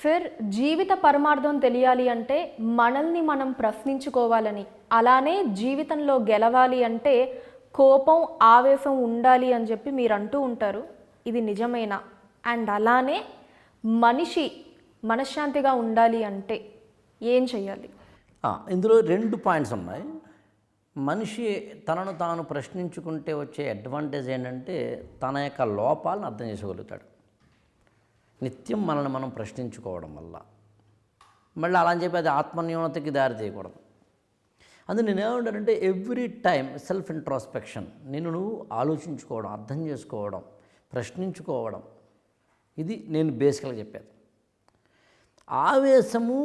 ఫిర్ జీవిత పరమార్థం తెలియాలి అంటే మనల్ని మనం ప్రశ్నించుకోవాలని, అలానే జీవితంలో గెలవాలి అంటే కోపం ఆవేశం ఉండాలి అని చెప్పి మీరు అంటూ ఉంటారు. ఇది నిజమేనా? అండ్ అలానే మనిషి మనశ్శాంతిగా ఉండాలి అంటే ఏం చేయాలి? ఇందులో 2 పాయింట్స్ ఉన్నాయి. మనిషి తనను తాను ప్రశ్నించుకుంటే వచ్చే అడ్వాంటేజ్ ఏంటంటే తన యొక్క లోపాలను అర్థం చేసుకోగలుగుతాడు. నిత్యం మనల్ని మనం ప్రశ్నించుకోవడం వల్ల మళ్ళీ అలా అని చెప్పి అది ఆత్మన్యూనతకి దారి తీయకూడదు. అందుకు నేనేమంటానంటే ఎవ్రీ టైం సెల్ఫ్ ఇంట్రోస్పెక్షన్, నిన్ను నువ్వు ఆలోచించుకోవడం, అర్థం చేసుకోవడం, ప్రశ్నించుకోవడం, ఇది నేను బేసికల్గా చెప్పేది. ఆవేశము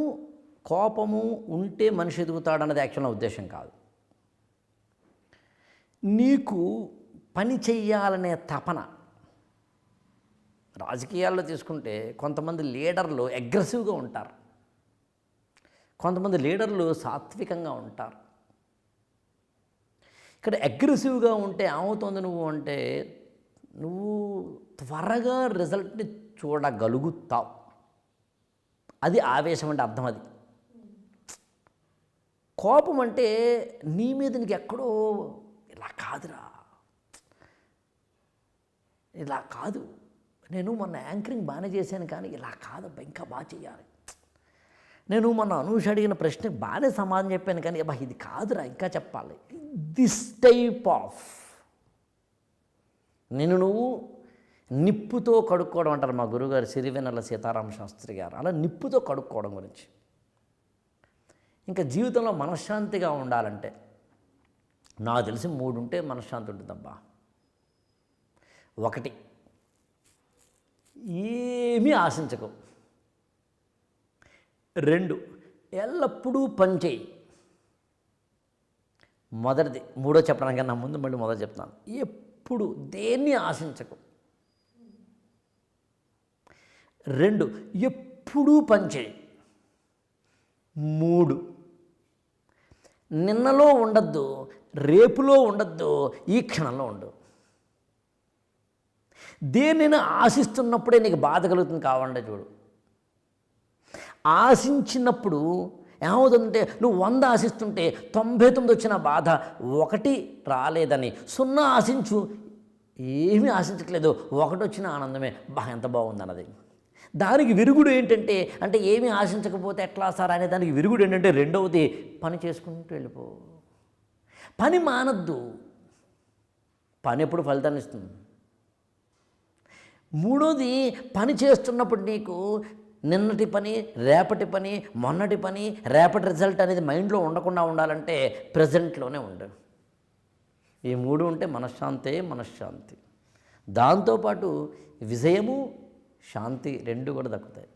కోపము ఉంటే మనిషి ఎదుగుతాడన్నది యాక్చువల్ ఉద్దేశం కాదు. నీకు పని చెయ్యాలనే తపన. రాజకీయాల్లో తీసుకుంటే కొంతమంది లీడర్లు అగ్రెసివ్గా ఉంటారు, కొంతమంది లీడర్లు సాత్వికంగా ఉంటారు. ఇక్కడ అగ్రెసివ్గా ఉంటే ఏమవుతుంది నువ్వు అంటే నువ్వు త్వరగా రిజల్ట్ని చూడగలుగుతావు. అది ఆవేశం అంటే అర్థం. అది కోపం అంటే నీ మీద నీకు ఎక్కడో ఇలా కాదురా, ఇలా కాదు, నేను మొన్న యాంకరింగ్ బాగానే చేశాను కానీ ఇలా కాదబ్బా ఇంకా బాగా చేయాలి, నేను మొన్న అనూష అడిగిన ప్రశ్నకి బాగానే సమాధానం చెప్పాను కానీ అబ్బా ఇది కాదురా ఇంకా చెప్పాలి. దిస్ టైప్ ఆఫ్ నేను నువ్వు నిప్పుతో కడుక్కోవడం అంటారు మా గురుగారు సిరివెన్నెల సీతారామ శాస్త్రి గారు. అలా నిప్పుతో కడుక్కోవడం గురించి. ఇంకా జీవితంలో మనశ్శాంతిగా ఉండాలంటే నాకు తెలిసి 3 ఉంటే మనశ్శాంతి ఉంటుందబ్బా. 1, ఏమీ ఆశించకు. 2, ఎల్లప్పుడూ పని చేయి. మొదటిది. 3వ చెప్పడానికి నా ముందు మళ్ళీ మొదటి చెప్తాను. ఎప్పుడు దేన్ని ఆశించకు. 2, ఎప్పుడూ పని చేయి. 3, నిన్నలో ఉండద్దు, రేపులో ఉండద్దు, ఈ క్షణంలో ఉండు. దేనిని ఆశిస్తున్నప్పుడే నీకు బాధ కలుగుతుంది. కావాలంటే చూడు, ఆశించినప్పుడు ఏమవుతుందంటే నువ్వు 100 ఆశిస్తుంటే 99 వచ్చిన బాధ 1 రాలేదని. 0 ఆశించు, ఏమీ ఆశించట్లేదు, 1 వచ్చిన ఆనందమే, ఎంత బాగుంది అన్నది. దానికి విరుగుడు ఏంటంటే అంటే ఏమీ ఆశించకపోతే ఎట్లా సార్ అనే దానికి విరుగుడు ఏంటంటే 2వది పని చేసుకుంటూ వెళ్ళిపో. పని మానద్దు, పని ఎప్పుడు ఫలితాన్ని ఇస్తుంది. 3వది పని చేస్తున్నప్పుడు నీకు నిన్నటి పని, రేపటి పని, మొన్నటి పని, రేపటి రిజల్ట్ అనేది మైండ్లో ఉండకుండా ఉండాలంటే ప్రజెంట్లోనే ఉండు. ఈ 3 ఉంటే మనశ్శాంతి. దాంతోపాటు విజయము శాంతి 2 కూడా దక్కుతాయి.